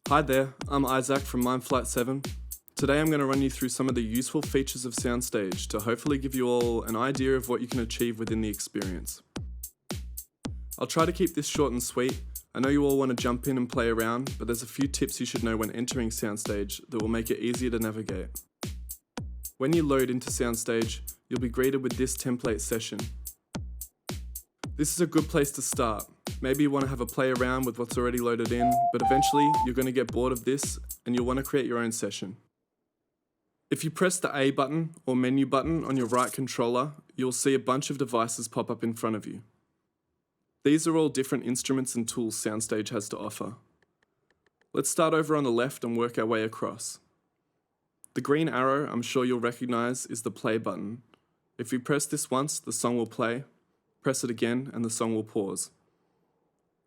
Hi there, I'm Isaac from Mindflight7. Today I'm going to run you through some of the useful features of Soundstage to hopefully give you all an idea of what you can achieve within the experience. I'll try to keep this short and sweet. I know you all want to jump in and play around, but there's a few tips you should know when entering Soundstage that will make it easier to navigate. When you load into Soundstage, you'll be greeted with this template session. This is a good place to start. Maybe you want to have a play around with what's already loaded in, but eventually you're going to get bored of this and you'll want to create your own session. If you press the A button or menu button on your right controller, you'll see a bunch of devices pop up in front of you. These are all different instruments and tools Soundstage has to offer. Let's start over on the left and work our way across. The green arrow I'm sure you'll recognize is the play button. If you press this once, the song will play. Press it again and the song will pause.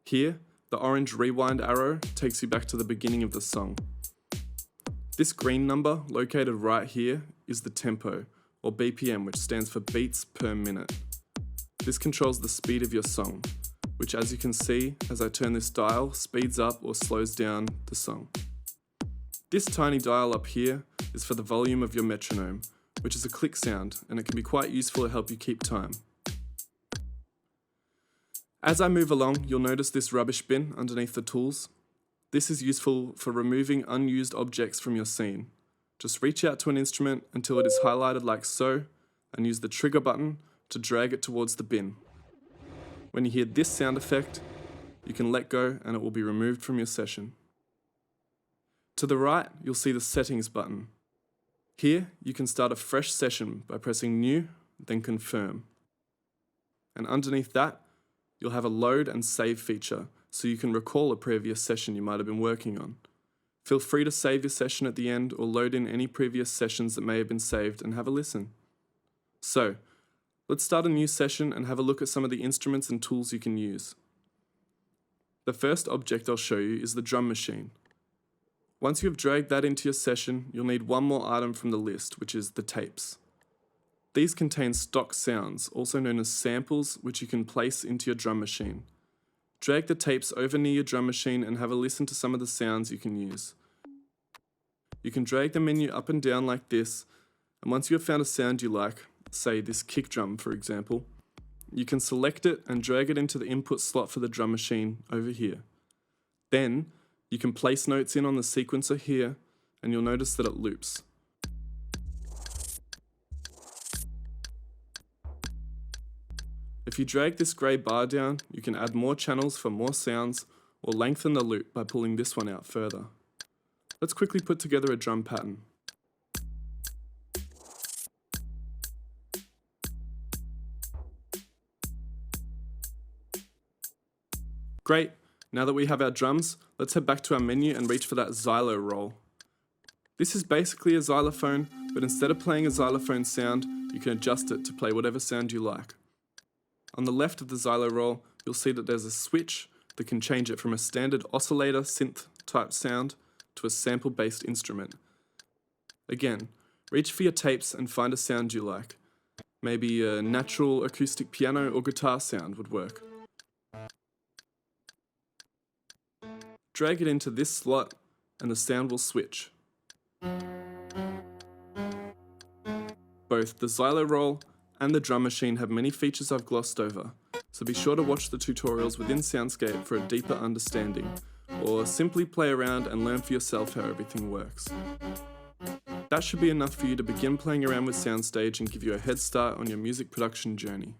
Here, the orange rewind arrow takes you back to the beginning of the song. This green number, located right here, is the tempo, or BPM, which stands for beats per minute. This controls the speed of your song, which, as you can see, as I turn this dial, speeds up or slows down the song. This tiny dial up here is for the volume of your metronome, which is a click sound, and it can be quite useful to help you keep time. As I move along, you'll notice this rubbish bin underneath the tools. This is useful for removing unused objects from your scene. Just reach out to an instrument until it is highlighted like so, and use the trigger button to drag it towards the bin. When you hear this sound effect, you can let go and it will be removed from your session. To the right, you'll see the settings button. Here, you can start a fresh session by pressing New, then Confirm. And underneath that, you'll have a load and save feature, so you can recall a previous session you might have been working on. Feel free to save your session at the end or load in any previous sessions that may have been saved and have a listen. So, let's start a new session and have a look at some of the instruments and tools you can use. The first object I'll show you is the drum machine. Once you have dragged that into your session, you'll need one more item from the list, which is the tapes. These contain stock sounds, also known as samples, which you can place into your drum machine. Drag the tapes over near your drum machine and have a listen to some of the sounds you can use. You can drag the menu up and down like this, and once you have found a sound you like, say this kick drum for example, you can select it and drag it into the input slot for the drum machine over here. Then, you can place notes in on the sequencer here, and you'll notice that it loops. If you drag this grey bar down, you can add more channels for more sounds or lengthen the loop by pulling this one out further. Let's quickly put together a drum pattern. Great, now that we have our drums, let's head back to our menu and reach for that xylo roll. This is basically a xylophone, but instead of playing a xylophone sound, you can adjust it to play whatever sound you like. On the left of the xylo roll, you'll see that there's a switch that can change it from a standard oscillator synth type sound to a sample-based instrument. Again, reach for your tapes and find a sound you like. Maybe a natural acoustic piano or guitar sound would work. Drag it into this slot and the sound will switch. Both the xylo roll and the drum machine have many features I've glossed over, so be sure to watch the tutorials within Soundscape for a deeper understanding, or simply play around and learn for yourself how everything works. That should be enough for you to begin playing around with Soundstage and give you a head start on your music production journey.